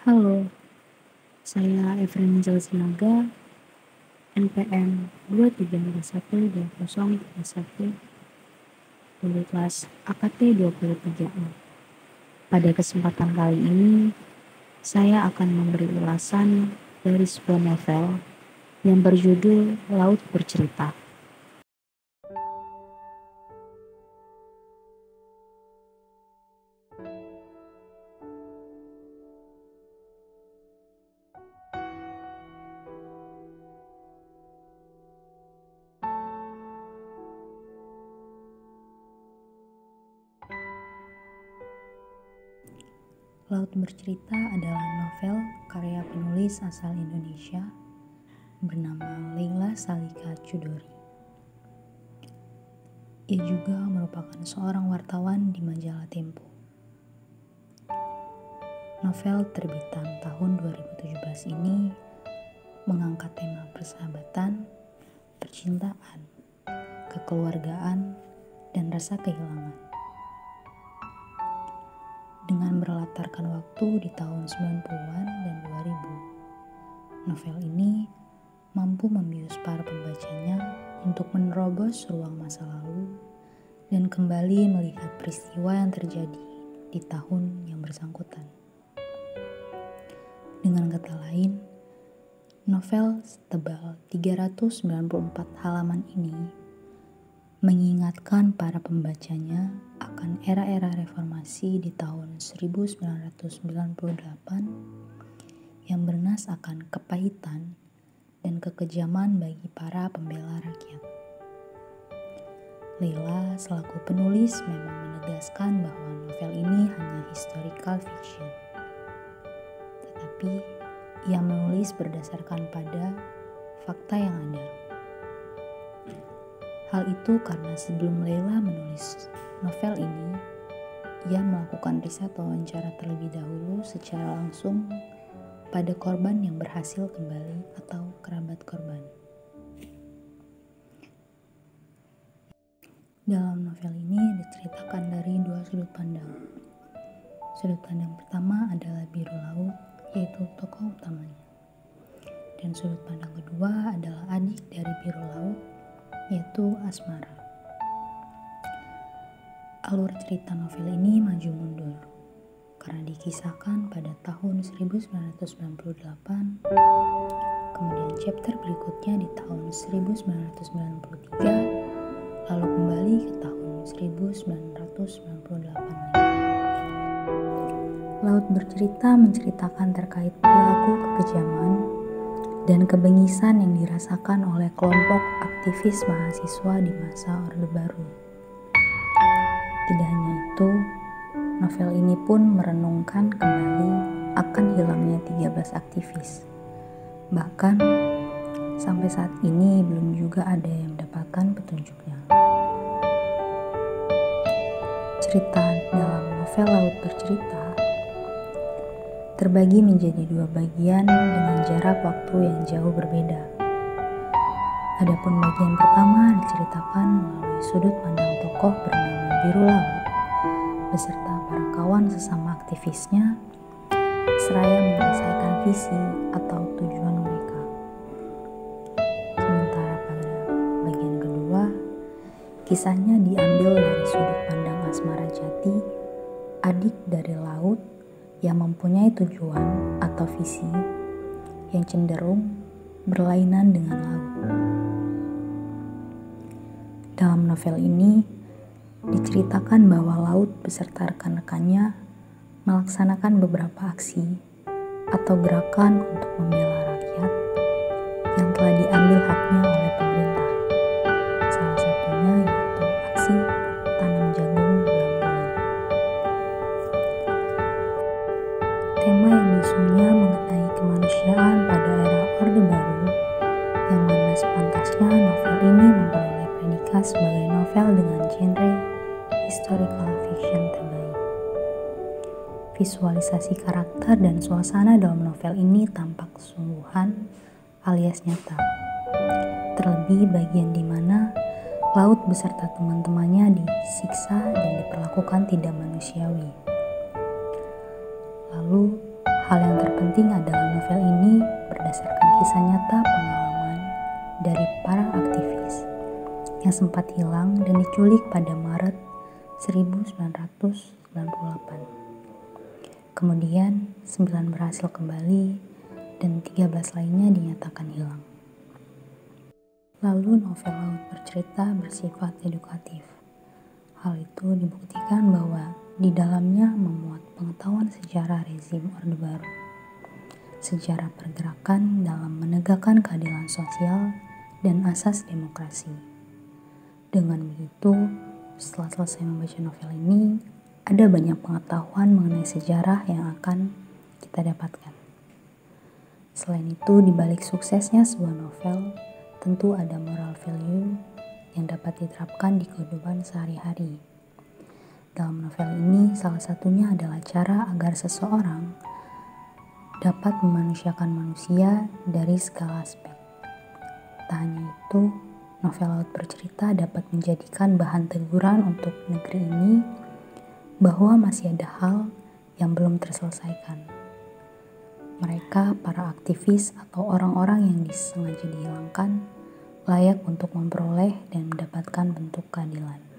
Halo, saya Efren Sinaga, NPM 23212031 dari kelas AKT 23A. Pada kesempatan kali ini, saya akan memberi ulasan dari sebuah novel yang berjudul Laut Bercerita. Laut Bercerita adalah novel karya penulis asal Indonesia bernama Leila Salika Chudori. Ia juga merupakan seorang wartawan di majalah Tempo. Novel terbitan tahun 2017 ini mengangkat tema persahabatan, percintaan, kekeluargaan, dan rasa kehilangan. Dengan berlatarkan waktu di tahun 90-an dan 2000, novel ini mampu membius para pembacanya untuk menerobos ruang masa lalu dan kembali melihat peristiwa yang terjadi di tahun yang bersangkutan. Dengan kata lain, novel setebal 394 halaman ini mengingatkan para pembacanya akan era-era reformasi di tahun 1998 yang bernas akan kepahitan dan kekejaman bagi para pembela rakyat. Leila selaku penulis memang menegaskan bahwa novel ini hanya historical fiction. Tetapi ia menulis berdasarkan pada fakta yang ada. Hal itu karena sebelum Leila menulis novel ini, ia melakukan riset wawancara terlebih dahulu secara langsung pada korban yang berhasil kembali atau kerabat korban. Dalam novel ini diceritakan dari dua sudut pandang. Sudut pandang pertama adalah biru laut, yaitu tokoh utamanya. Dan sudut pandang kedua adalah adik dari biru laut, yaitu Asmara. Alur cerita novel ini maju mundur karena dikisahkan pada tahun 1998, kemudian chapter berikutnya di tahun 1993, lalu kembali ke tahun 1998 lagi. Laut Bercerita menceritakan terkait perilaku kekejaman dan kebengisan yang dirasakan oleh kelompok aktivis mahasiswa di masa Orde Baru. Tidak hanya itu, novel ini pun merenungkan kembali akan hilangnya 13 aktivis. Bahkan, sampai saat ini belum juga ada yang mendapatkan petunjuknya. Cerita dalam novel Laut Bercerita terbagi menjadi dua bagian dengan jarak waktu yang jauh berbeda. Adapun bagian pertama diceritakan melalui sudut pandang tokoh bernama Biru Laut beserta para kawan sesama aktivisnya seraya menyelesaikan visi atau tujuan mereka. Sementara pada bagian kedua, kisahnya diambil dari sudut pandang Asmara Jati, adik dari Laut yang mempunyai tujuan atau visi yang cenderung berlainan dengan laut. Dalam novel ini diceritakan bahwa Laut beserta rekan-rekannya melaksanakan beberapa aksi atau gerakan untuk membela rakyat yang telah diambil haknya oleh pemerintah. Salah satunya yaitu aksi tanam jagung bulan-bulan. Tema yang diusungnya mengenai kemanusiaan pada era Orde Baru, yang mana sepantasnya novel ini memperoleh predikat sebagai novel dengan genre historical fiction terbaik. Visualisasi karakter dan suasana dalam novel ini tampak kesungguhan alias nyata. Terlebih bagian di mana Laut beserta teman-temannya disiksa dan diperlakukan tidak manusiawi. Lalu Hal yang terpenting adalah novel ini berdasarkan kisah nyata pengalaman dari para aktivis yang sempat hilang dan diculik pada Maret 1998. Kemudian 9 berhasil kembali dan 13 lainnya dinyatakan hilang. Lalu novel Laut Bercerita bersifat edukatif. Hal itu dibuktikan bahwa di dalamnya memuat pengetahuan sejarah rezim Orde Baru, sejarah pergerakan dalam menegakkan keadilan sosial dan asas demokrasi. Dengan begitu, setelah selesai membaca novel ini, ada banyak pengetahuan mengenai sejarah yang akan kita dapatkan. Selain itu, di balik suksesnya sebuah novel, tentu ada moral value yang dapat diterapkan di kehidupan sehari-hari. Dalam novel ini, salah satunya adalah cara agar seseorang dapat memanusiakan manusia dari segala aspek. Tak hanya itu, novel Laut Bercerita dapat menjadikan bahan teguran untuk negeri ini bahwa masih ada hal yang belum terselesaikan. Mereka, para aktivis atau orang-orang yang disengaja dihilangkan, layak untuk memperoleh dan mendapatkan bentuk keadilan.